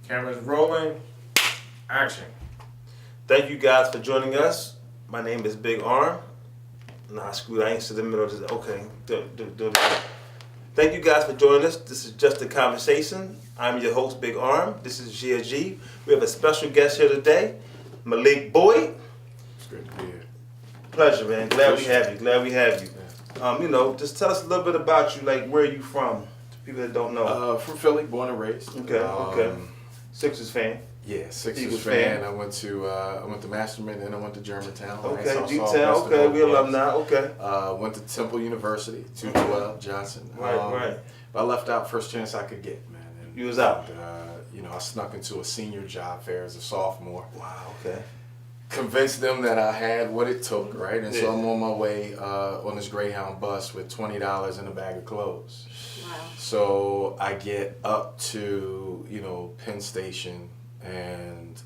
Cameras rolling. Action. Thank you guys for joining us. My name is Big Arm. Nah, screw it. I ain't in the middle of this. Okay. Do it again. Thank you guys for joining us. This is Just a Conversation. I'm your host, Big Arm. This is Gia G. We have a special guest here today, Malik Boyd. It's good to be here. Pleasure, man. Glad we have you. Just tell us a little bit about you. Like, where are you from? To people that don't know. From Philly, born and raised. Okay. Sixers fan. Yeah, Sixers Eagles fan. fan. I went to Masterman, and I went to Germantown. Okay, G-Town. Okay, we alumni. Okay. Went to Temple University, 212 Johnson. Right. But I left out first chance I could get, man. And, You was out. I snuck into a senior job fair as a sophomore. Wow. Okay. Convinced them that I had what it took, right? And Yeah. so I'm on my way on this Greyhound bus with $20 and a bag of clothes. Wow. So I get up to, Penn Station and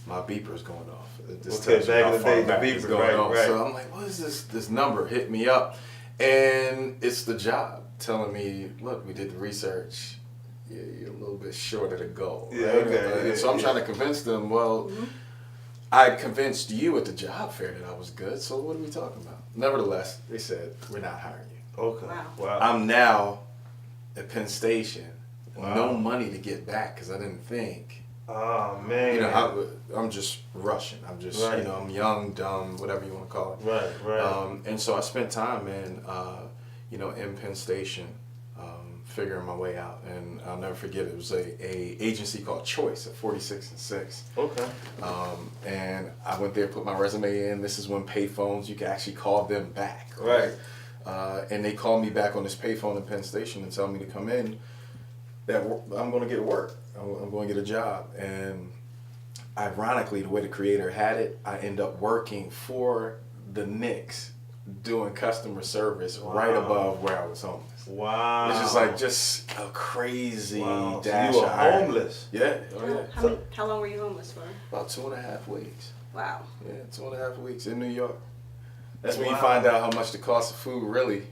my beeper's going off. This Okay, tells you back how in the far day, the back it's beeper, going on. right. So I'm like, what is this number? Hit me up. And it's the job telling me, look, we did the research. You're a little bit short of the goal. Yeah, right? okay. And so I'm trying to convince them, well, I convinced you at the job fair that I was good, so what are we talking about? Nevertheless, they said, we're not hiring you. Okay. Wow. I'm now at Penn Station, Wow. no money to get back because I didn't think. Oh man. I'm just rushing. I'm just, Right. I'm young, dumb, whatever you want to call it. Right. And so I spent time in Penn Station, figuring my way out. And I'll never forget, it was a agency called Choice at 46 and 6. Okay. And I went there, put my resume in. This is when payphones, you can actually call them back. Right. And they called me back on this payphone in Penn Station and tell me to come in, that I'm going to get work. I'm going to get a job. And ironically, the way the creator had it, I end up working for the Knicks doing customer service right above where I was homeless. Wow. It's just a crazy Wow. dash. So you were of irony. homeless. Yeah. Oh, yeah. How long were you homeless for? About 2.5 weeks. Wow. Yeah, 2.5 weeks in New York. That's when you Wow. find out how much the cost of food really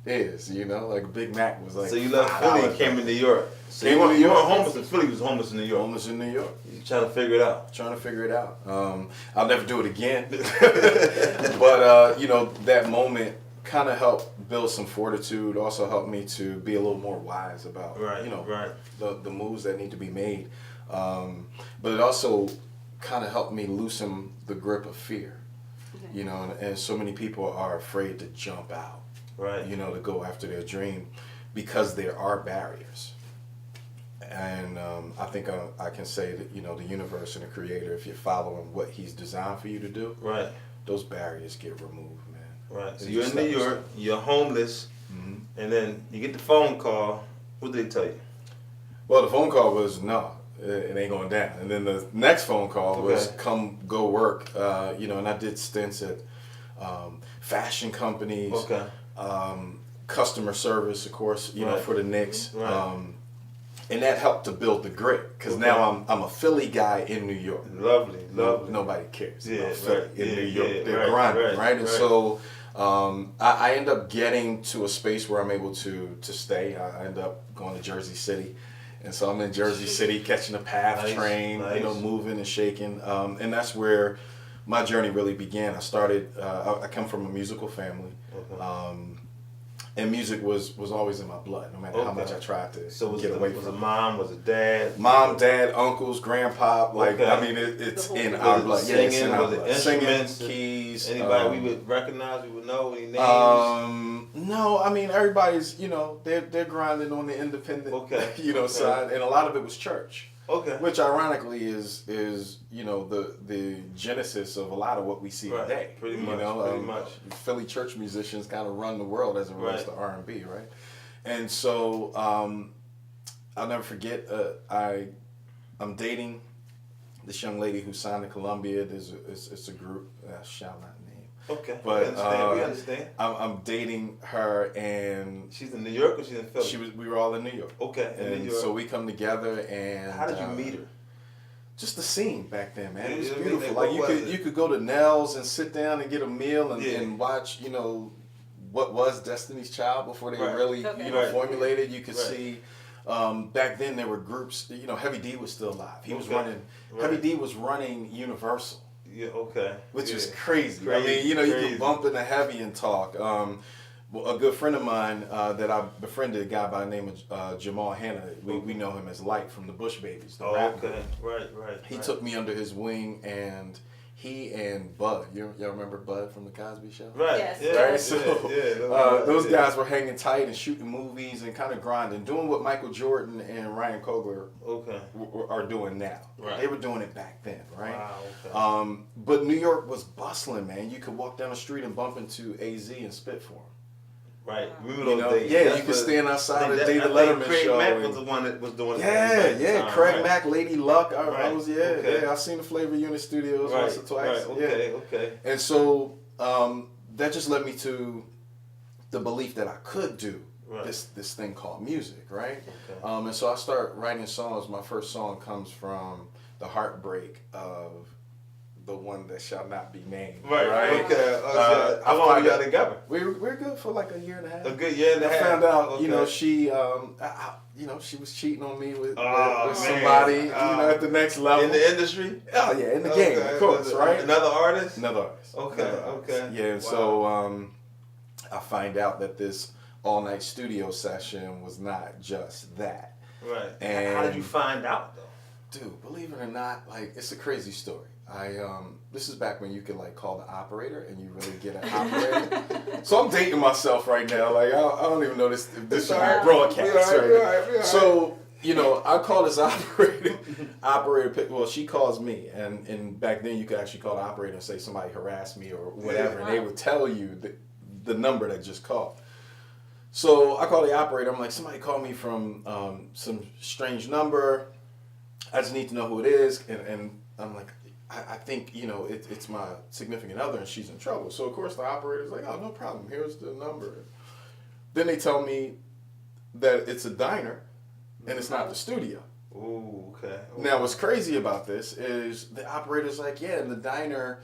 is, like a Big Mac was like So you left $5. Philly and came to New York. So Came you to weren't New York. homeless in Philly. You was homeless in New York. Homeless in New York. You trying to figure it out. Trying to figure it out. I'll never do it again. But, that moment kind of helped build some fortitude, also helped me to be a little more wise about, Right. the moves that need to be made. But it also kind of helped me loosen the grip of fear. Okay. And so many people are afraid to jump out, Right. to go after their dream because there are barriers. And I think I can say that, the universe and the creator, if you're following what he's designed for you to do, Right. those barriers get removed, man. Right. So They you're just in New step by York. You're homeless, Mm-hmm. and then you get the phone call. What did they tell you? Well, the phone call was, no, it ain't going down. And then the next phone call was, Okay. come go work, and I did stints at fashion companies, Okay. customer service, of course, Right. for the Knicks. Right. And that helped to build the grit, because Okay. now I'm a Philly guy in New York. Lovely. Nobody cares Yeah, about Philly right. in Yeah, New York. yeah, They're right, grinding, right? And right. so I end up getting to a space where I'm able to stay. I end up going to Jersey City. And so I'm in Jersey City catching a PATH Nice, train, nice. moving and shaking. And that's where my journey really began. I started, I come from a musical family. Okay. And music was always in my blood, no matter how Okay. much I tried to So was get it away was from a it. mom? Was it dad? Mom, dad, uncles, grandpa, Okay. It's The whole in thing. our Was it blood. Yeah, it's in singing? our Was it blood. Singing, instruments? keys. Anybody we would recognize? We would know any names? No, everybody's, they're grinding on the independent, Okay. side, and a lot of it was church, Okay. which ironically is the genesis of a lot of what we see Right. today. Pretty much. Philly church musicians kind of run the world as it relates Right. to R&B, right? And so I'll never forget. I'm dating this young lady who signed to Columbia. It's a group. I shall not name. Okay. But we understand. I'm dating her, and She's in New York or she's in Philly? we were all in New York. Okay. In And New York. so we come together, and How did you meet her? Just the scene back then, man. It was Yeah, beautiful. what Like was it? you could go to Nell's and sit down and get a meal and, Yeah. and watch, what was Destiny's Child before they Right. really, Okay. Right. formulated. You could Right. see back then there were groups. You know, Heavy D was still alive. He was Okay. running. Right. Heavy D was running Universal. Yeah, okay. Which yeah. was crazy. I Crazy, mean, you know, you crazy. can bump into Heavy and talk. Well, a good friend of mine that I befriended, a guy by the name of Jamal Hanna. We know him as Light from the Bush Babies. The Oh, rap okay. group. Right. He took me under his wing, and he and Bud. Y'all remember Bud from the Cosby Show? Right. Yes. Yeah. Right. So those guys were hanging tight and shooting movies and kind of grinding, doing what Michael Jordan and Ryan Coogler Okay. are doing now. Right. They were doing it back then, right? Wow. Okay. But New York was bustling, man. You could walk down the street and bump into AZ and spit for him. Right. Remember You those know? days? Yeah, That's you could what- stand outside of David I think Letterman Craig show. Mack and- was the one that was doing it. yeah, Craig right. Mack, Lady Luck. I Right. was, Okay. I seen the Flavor Unit Studios Right. once or twice. Right. Yeah. Okay. And so that just led me to the belief that I could do Right. this thing called music, right? Okay. And so I start writing songs. My first song comes from the heartbreak of the one that shall not be named. Right. Okay. How I long find were y'all out- together? We're good for like a year and a half. A good year and a I half. found out, Okay. you know, she, she was cheating on me with Oh, somebody, man. you know, at the next level. in the industry. Oh yeah, in the game, of course, Was it right? Another artist. Another artist. Okay, Another artist. okay. Yeah, and Wow. so I find out that this all-night studio session was not just that. Right. And- How did you find out though? Dude, believe it or not, like it's a crazy story. This is back when you could like call the operator and you really get an operator. So I'm dating myself right now. Like I don't even know if this should be broadcast. Right? So you know, I call this operator. Well, she calls me, and back then you could actually call the operator and say somebody harassed me or whatever, and they would tell you the number that just called. So I call the operator. I'm like, somebody called me from some strange number. I just need to know who it is, and I'm like, I think, you know, it's my significant other and she's in trouble. So, of course, the operator's like, oh, no problem. Here's the number. Then they tell me that it's a diner and it's not the studio. Ooh, okay. Now, what's crazy about this is the operator's like, yeah, the diner,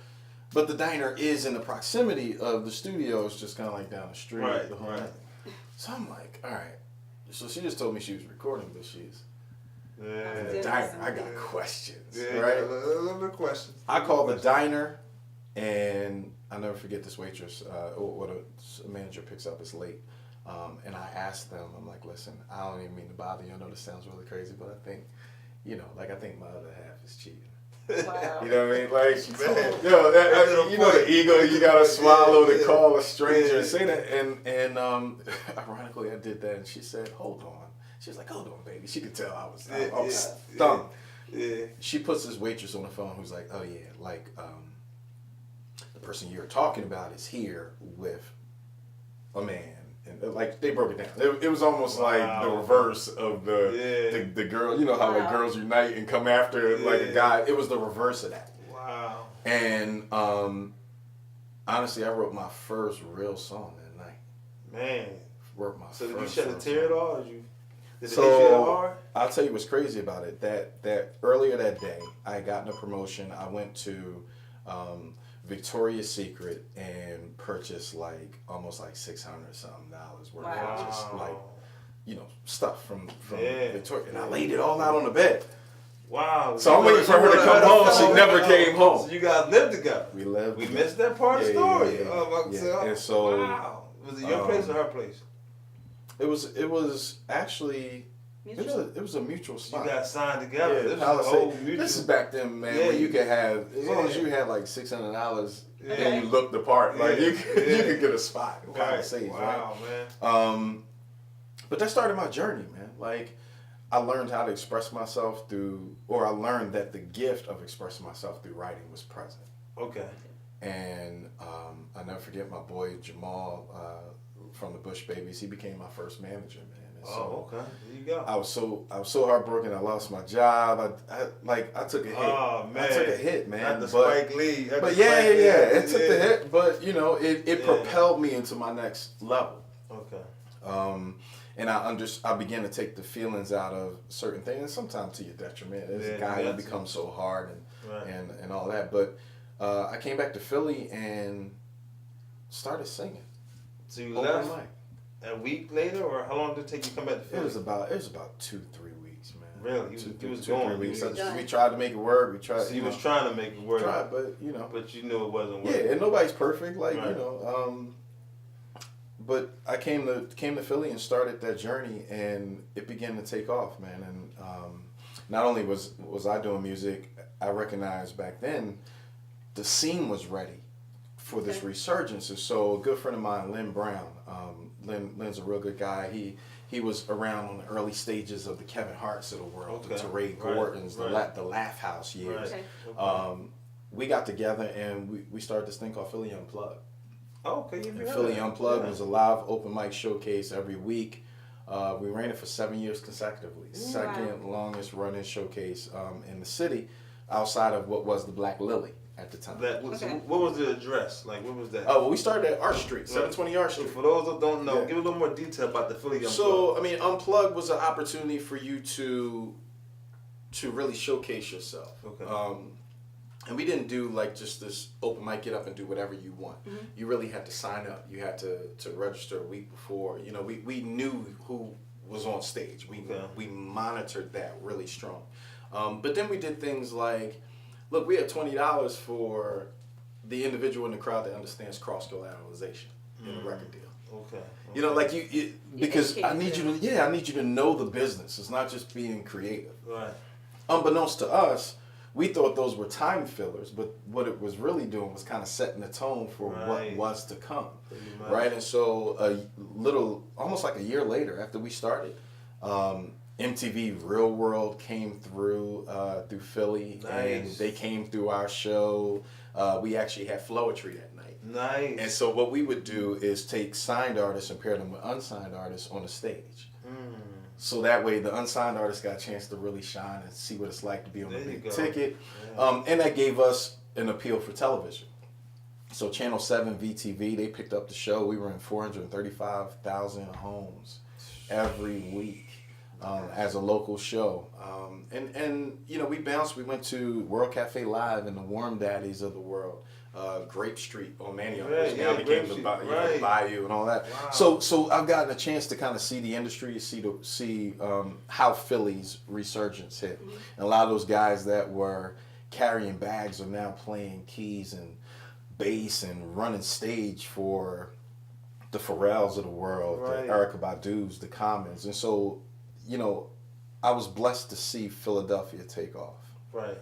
but the diner is in the proximity of the studio. It's just kind of like down the street. Right, the whole right. night. So I'm like, all right. So she just told me she was recording, but she's Yeah. the diner. I got questions, Yeah, right? a little bit of questions. I called the diner, and I'll never forget this waitress. What a manager picks up is late, and I asked them. I'm like, listen, I don't even mean to bother you. I know this sounds really crazy, but I think, you know, like I think my other half is cheating. Wow. You know what I mean? Like, Man. you know the ego. You gotta swallow to Yeah. call a stranger Yeah. and say that. And ironically, I did that, and she said, "Hold on." She was like, "Hold on, baby." She could tell I was stunned. Yeah. She puts this waitress on the phone who's like, oh yeah, like the person you're talking about is here with a man. And like they broke it down. It was almost like the Wow. reverse of the girl. You know how like Wow. girls unite and come after like a Yeah. guy. It was the reverse of that. Wow. And honestly, I wrote my first real song that night. Man. Wrote my So did you first shed a real tear at song. all? Or did it hit you that So hard? I'll tell you what's crazy about it. That earlier that day, I had gotten a promotion. I went to Victoria's Secret and purchased like almost like $600 something worth Wow. of just like, you know, stuff from Yeah. Victoria, and I laid it all out on the bed. Wow. So I'm waiting for her to come home. She never came home. So you guys lived together. We lived. We missed that part of the Yeah, story. yeah, yeah. Oh, my Yeah. God. And so, wow. Was it your place or her place? It was actually Mutual? it was a mutual You spot. guys signed together. Yeah, This was a Palisade. whole mutual. This is back then, man. Yeah, Where you could have as long as yeah. you had like $600 Yeah. and you looked the part, like Yeah, you could, yeah. you could get a spot in Right. Palisades, Wow, man. right? But that started my journey, man. Like I learned how to express myself I learned that the gift of expressing myself through writing was present. Okay. And I never forget my boy Jamal from the Bush Babies. He became my first manager, man. And Oh, okay. There you go. I was so heartbroken. I lost my job. I took a hit. Oh, man. I took a hit, man. Not the but Spike Lee. but yeah, it took the hit. But you know, it Yeah. propelled me into my next level. Okay. And I began to take the feelings out of certain things, and sometimes to your detriment. As a guy, you become so hard Right. and all that. But I came back to Philly and started singing. So you Open left. mic. a week later, or how long did it take you to come back to Philly? It was about 2-3 weeks, man. Really? Two, You was 2, going. 3 weeks. You was done. We tried to make it work. We tried. So you was trying to make it work. Tried, but you know. But you knew it wasn't Yeah, working. and nobody's perfect, like Right. you know. But I came to Philly and started that journey, and it began to take off, man. And not only was I doing music, I recognized back then the scene was ready for this Okay. resurgence. And so a good friend of mine, Lynn Brown, Lynn's a real good guy. He was around on the early stages of the Kevin Harts of the world, Okay. the Teray Right. Gordons, Right. the Laugh House years. Right. Okay. Okay. We got together and we started this thing called Philly Unplugged. Oh, okay. You And Philly Unplugged was a live open mic showcase every week. We ran it for 7 years consecutively. Wow. Second longest running showcase in the city, outside of what was the Black Lily at the time. So Okay. what was the address? Like, what was that? Oh, well, we started at Arch Street, 720 Arch So Street. for those that don't know, Yeah. give a little more detail about the Philly Unplugged. So, I mean, Unplugged was an opportunity for you to really showcase yourself. Okay. And we didn't do like just this open mic, get up and do whatever you want. Mhm. You really had to sign up. You had to register a week before. You know, we knew who was on stage. Okay. We monitored that really strong. But then we did things like, look, we had $20 for the individual in the crowd that understands cross collateralization in a record deal. Okay. You know, like you because I educate need you to I need you to know the business. It's not just being creative. Right. Unbeknownst to us, we thought those were time fillers, but what it was really doing was kind of setting the tone for what Right. was to come, Pretty much. right? And so almost like a year later after we started, MTV Real World came through Philly, and Nice. they came through our show. We actually had Flowetry that night. Nice. And so what we would do is take signed artists and pair them with unsigned artists on the stage. Mm. So that way the unsigned artists got a chance to really shine and see what it's like to be on There the you big go. ticket. Yeah. And that gave us an appeal for television. So Channel 7 VTV, they picked up the show. We were in 435,000 homes every week as a local show. And you know, we bounced. We went to World Cafe Live and the Warm Daddies of the world. Grape Street on Manioc, Right, which now yeah, became Grape the Street, the right. Bayou and all that. Wow. So I've gotten a chance to kind of see the industry, see how Philly's resurgence hit. And a lot of those guys that were carrying bags are now playing keys and bass and running stage for the Pharrells of the world, Right. the Erykah Badu's, the Commons. And so, you know, I was blessed to see Philadelphia take off. Right.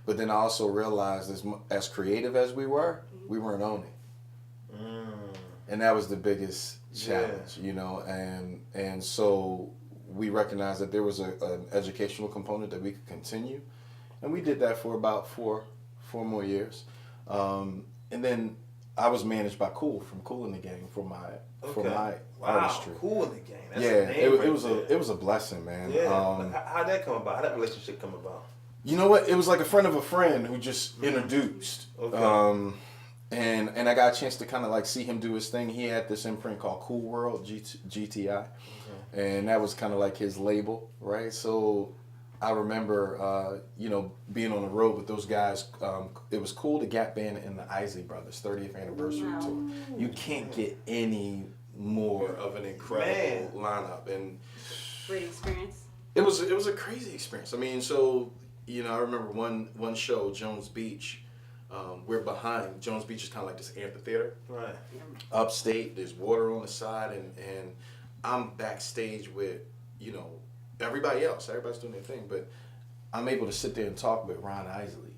But then I also realized as creative as we weren't owning. Mm. And that was the biggest challenge, you know, and so we recognized that there was an educational component that we could continue, and we did that for about four more years, and then I was managed by from Cool in the Gang for my Wow. artistry. Cool in the game. That's Yeah, a name right it was a blessing, man. Yeah. How'd that come about? How'd that relationship come about? You know what? It was like a friend of a friend who just introduced. Okay. And I got a chance to kind of like see him do his thing. He had this imprint called Cool World, GTI. And that was kind of like his label, right? So I remember, you know, being on the road with those guys. It was Cool, the Gap Band, and the Isley Brothers 30th anniversary Wow. tour. You can't get any more of an incredible lineup. And Great experience. it was a crazy experience. I mean, so you know, I remember one show, Jones Beach. We're behind. Jones Beach is kind of like this amphitheater. Right. Upstate, there's water on the side, and I'm backstage with, you know, everybody else. Everybody's doing their thing, but I'm able to sit there and talk with Ron Isley,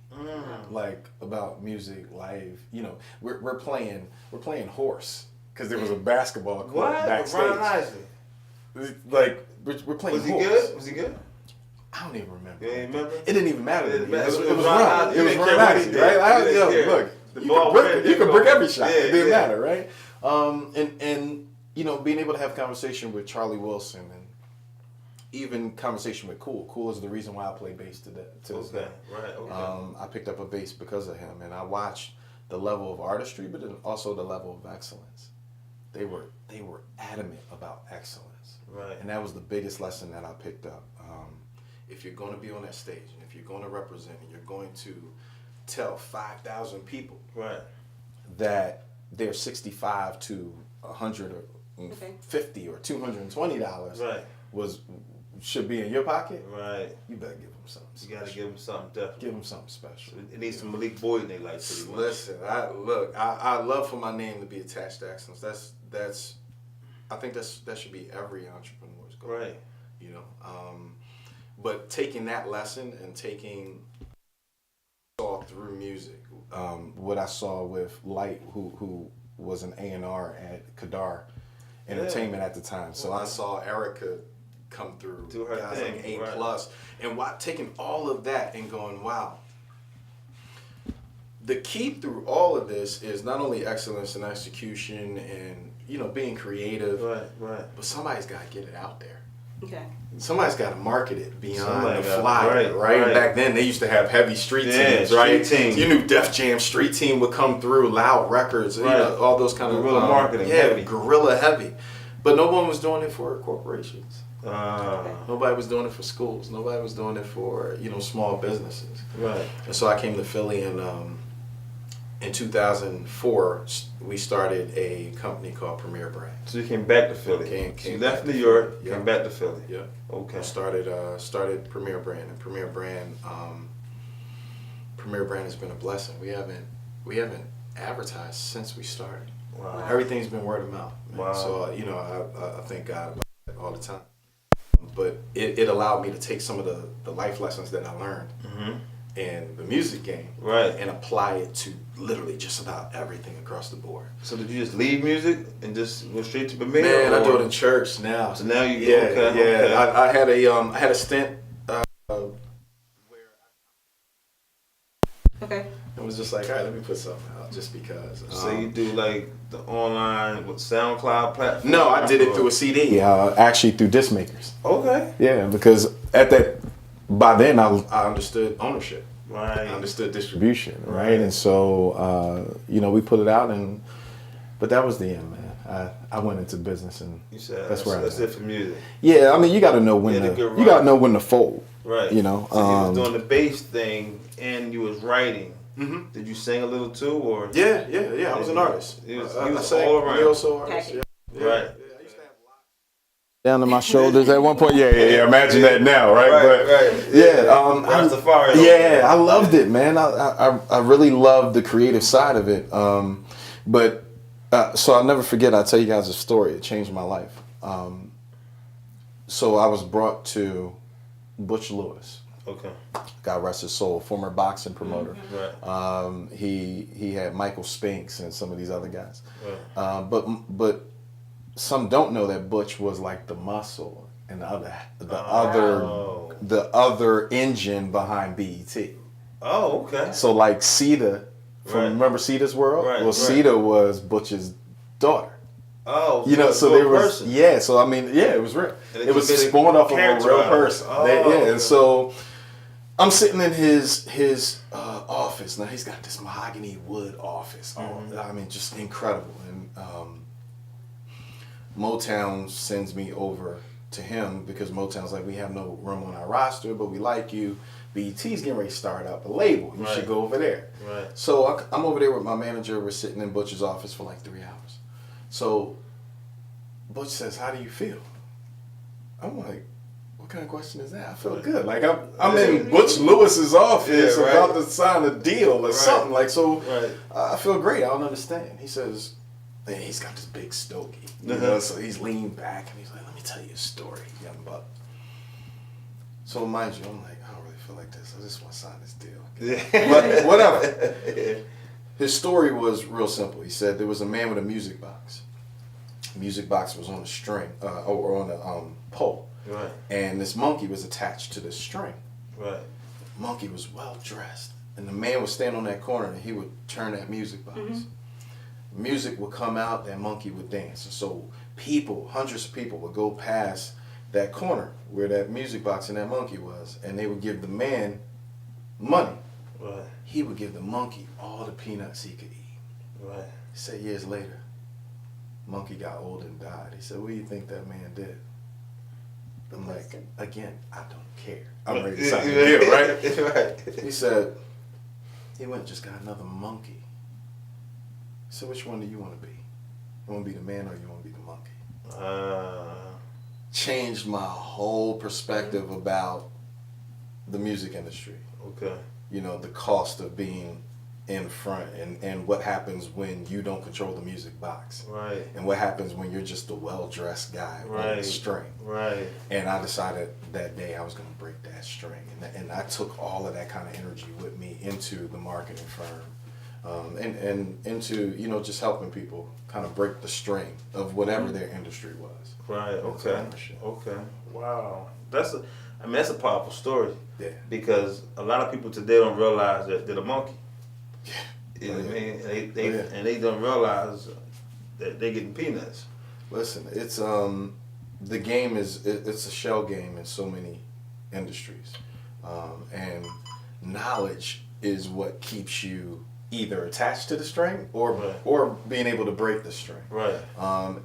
like about music, life. You know, we're playing horse because there was a basketball court What? backstage. Ron Isley. Like we're playing Was he horse. good? Was he good? I don't even remember. You ain't remember? It didn't even matter. It to didn't me. matter. It was Ron Ron. Isley. It was You Ron didn't care what he Isley, did. right? You didn't care. Look, The you ball could went, brick, you could it brick go. every shot. Yeah, It didn't yeah. matter, right? And you know, being able to have conversation with Charlie Wilson and even conversation with Cool. Cool is the reason why I play bass to this day. Right. Okay. I picked up a bass because of him, and I watched the level of artistry, but then also the level of excellence. They were adamant about excellence, Right. and that was the biggest lesson that I picked up. If you're going to be on that stage, and if you're going to represent, and you're going to tell 5,000 people Right. that they're 65 to 100 $50 or $220 Right. should be in your pocket, Right. you better give them something. You gotta give them something definitely. Give them something special. It needs some Malik Boyd in their life pretty much. Listen, I love for my name to be attached to excellence. I think that should be every entrepreneur's goal. Right. You know, but taking that lesson and taking saw through music, what I saw with Light, who was an A&R at Kadar Entertainment at the time. So I saw Erica come through, do her guys thing, like A+, right. and taking all of that and going, wow. The key through all of this is not only excellence in execution and, you know, being creative, right. but somebody's got to get it out there. Okay. Somebody's got to market it beyond Somebody the got- flyer, right? Back then, they used to have heavy street teams, right? Street team. You knew Def Jam Street Team would come through, Loud Records, you know, all those kind of Guerrilla marketing, yeah, heavy. guerrilla heavy. But no one was doing it for corporations. Ah, Nobody was doing it for schools. Nobody was doing it for, you know, small businesses. right. And so I came to Philly, and in 2004, we started a company called Premier Brand. So you came back to Philly. Came you back left to New York, Philly, yeah. came back to Philly. Yeah. Okay. Started Premier Brand, and Premier Brand has been a blessing. We haven't advertised since we started. Wow. Everything's been word of mouth. Man. Wow. So you know, I thank God about it all the time. But it allowed me to take some of the life lessons that I learned in the music game, Right. and apply it to literally just about everything across the board. So did you just leave music and just go straight to Premier? Man, I do or- it in church now. So now you Yeah, okay. yeah. I had a stint where Okay. it was just like, all right, let me put something out just because. So you do like the online with SoundCloud platform? No, I did it through a CD. Actually through disc makers. Okay. Yeah, because by then I understood ownership. Right. I understood distribution, right? And so, you know, we put it out, but that was the end, man. I went into business, and You said that's where that's I'm it at. for music. Yeah, I mean, you got to know when Yeah, to the good you got to know when to fold. Right. You know, So you was doing the bass thing and you was writing. Mhm. Did you sing a little too, or? Yeah. I was an artist. He was I all sang around. neo-soul artist. Package. Yeah. Right. Yeah, I used to have down to my shoulders at one point. Yeah. Imagine that now, right? Right. Yeah. Rastafari. Yeah, I loved it, man. I really loved the creative side of it. So I'll never forget. I'll tell you guys a story. It changed my life. So I was brought to Butch Lewis. Okay. God rest his soul, former boxing promoter. Right. He had Michael Spinks and some of these other guys. Right. But some don't know that Butch was like the muscle and the other engine behind BET. Oh, okay. So like Sita from Right. remember Sita's World? Right, Well, right. Sita was Butch's daughter. Oh, You know, so there was person. yeah. So I mean, yeah, it was real. And It was you made a spawned off of a character real out of it. person. Oh, Yeah, okay. and so I'm sitting in his office. Now he's got this mahogany wood office. Oh, I mean, just incredible. And Motown sends me over to him because Motown's like, we have no room on our roster, but we like you. BET's getting ready to start up a label. You should Right. go over there. Right. So I'm over there with my manager. We're sitting in Butch's office for like 3 hours. So Butch says, "How do you feel?" I'm like, "What kind of question is that?" I feel good. Like I'm in Butch Lewis's office Yeah, right. about to sign a deal or something. Like so, Right. I feel great. I don't understand. He says, and he's got this big stogie, you know, so he's leaned back and he's like, "Let me tell you a story, young buck." So mind you, I'm like, I don't really feel like this. I just want to sign this deal. Yeah. But whatever. His story was real simple. He said there was a man with a music box. The music box was on a string, or on a pole. Right. And this monkey was attached to this string. Right. Monkey was well dressed. And the man would stand on that corner and he would turn that music box. Music would come out, that monkey would dance. And so people, hundreds of people would go past that corner where that music box and that monkey was, and they would give the man money. Right. He would give the monkey all the peanuts he could eat. Right. He said years later, monkey got old and died. He said, "What do you think that man did?" I'm like, again, I don't care. I'm ready to sign the deal, right? Right. He said, he went and just got another monkey. So which one do you want to be? You want to be the man or you want to be the monkey? Changed my whole perspective about the music industry. Okay. You know, the cost of being in front and what happens when you don't control the music box. Right. And what happens when you're just a well-dressed guy on the string. Right. And I decided that day I was going to break that string. And I took all of that kind of energy with me into the marketing firm. And into, you know, just helping people kind of break the string of whatever their industry was. Right. Okay. Okay. Wow. That's a powerful story. Yeah. Because a lot of people today don't realize that they're a monkey. Yeah. You know what I mean? And they don't realize that they're getting peanuts. Listen, it's the game it's a shell game in so many industries, and knowledge is what keeps you either attached to the string or being able to break the string. Right.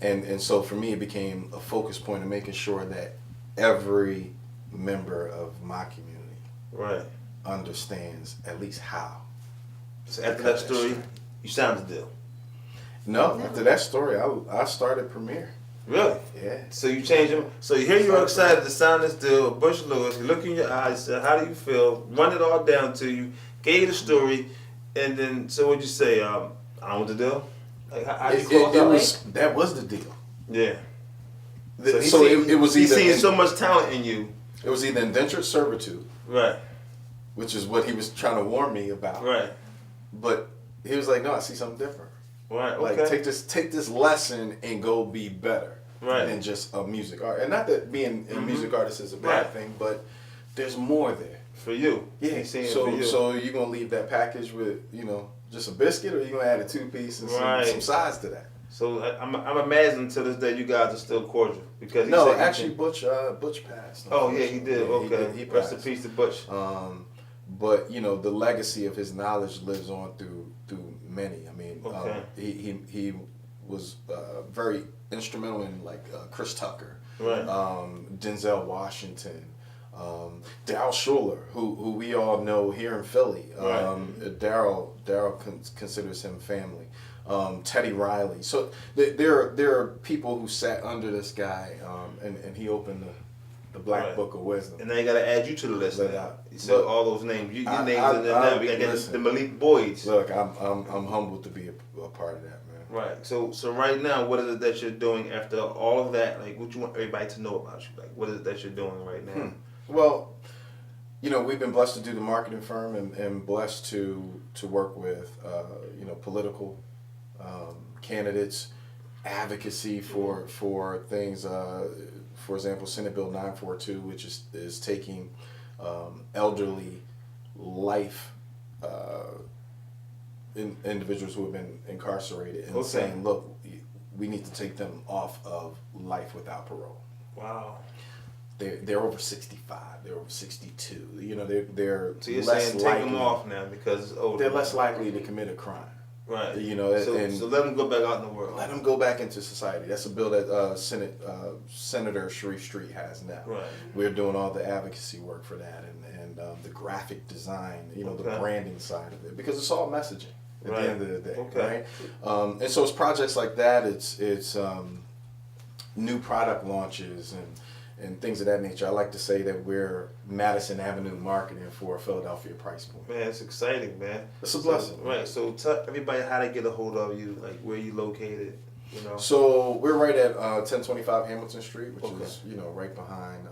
And so for me, it became a focus point of making sure that every member of my community understands at least how. So after that story, you signed the deal. No, after that story, I started Premier. Really? Yeah. So you changed him. So here you are excited to sign this deal with Bush Lewis. He looked in your eyes, said, "How do you feel?" Run it all down to you. Gave the story, and then so what'd you say? I want the deal. Like how did you close out? That was the deal. Yeah. So it was either he's seen so much talent in you. It was either indentured servitude, right, which is what he was trying to warn me about, right. But he was like, "No, I see something different. Right, okay. Like take this lesson and go be better than just a music artist. And not that being a music artist is a bad thing, but there's more there for you. Yeah. So you're gonna leave that package with just a biscuit, or you gonna add a 2-piece and some size to that. So I'm imagining to this day you guys are still cordial because actually Butch passed. Oh yeah, he did. Okay, he rest in peace to Butch. But the legacy of his knowledge lives on through many. I mean, he was very instrumental in Chris Tucker, Denzel Washington, Daryl Schuller, who we all know here in Philly. Daryl considers him family. Teddy Riley. So there are people who sat under this guy, and he opened the Black Book of Wisdom. And they got to add you to the list now. You said all those names. Your names in there now. We got to get the Malik Boyds. Look, I'm humbled to be a part of that, man. Right. So right now, what is it that you're doing after all of that? Like, what you want everybody to know about you? Like, what is it that you're doing right now? Well, we've been blessed to do the marketing firm and blessed to work with political candidates, advocacy for things. For example, Senate Bill 942, which is taking elderly life individuals who have been incarcerated and saying, look, we need to take them off of life without parole. Wow. They're over 65. They're over 62. They're so you're less saying likely, take them off now because it's older. They're less likely to commit a crime. Right. So let them go back out in the world. Let them go back into society. That's a bill that Senator Sharif Street has now. Right. We're doing all the advocacy work for that and the graphic design, the branding side of it, because it's all messaging at the end of the day. Okay. Right? And so it's projects like that. It's new product launches and things of that nature. I like to say that we're Madison Avenue marketing for a Philadelphia price point. Man, it's exciting, man. It's a blessing. Right. So tell everybody how to get a hold of you, like where you located. So we're right at 1025 Hamilton Street, which is right behind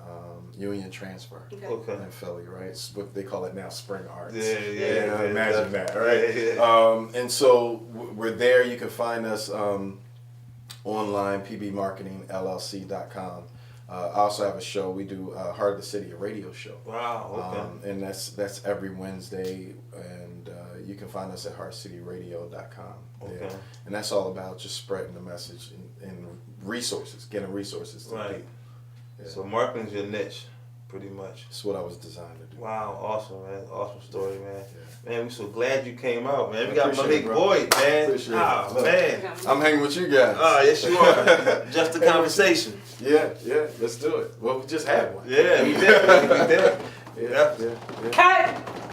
Union Transfer in Philly, right? It's what they call it now, Spring Arts. Yeah. Imagine that, right? Yeah. And so we're there. You can find us online, pbmarketingllc.com. I also have a show. We do Heart of the City, a radio show. Wow. Okay. And that's every Wednesday, and you can find us at heartcityradio.com. Okay. And that's all about just spreading the message and resources, getting resources to people. Yeah. So marketing's your niche, pretty much. It's what I was designed to do. Wow, awesome, man. Awesome story, man. Yeah. Man, we're so glad you came out, man. We got Malik Boyd, man. Appreciate it. Man. I'm hanging with you guys. Oh, yes, you are. Just a conversation. Yeah, let's do it. Well, we just had one. Yeah, we did. Yeah. Cut!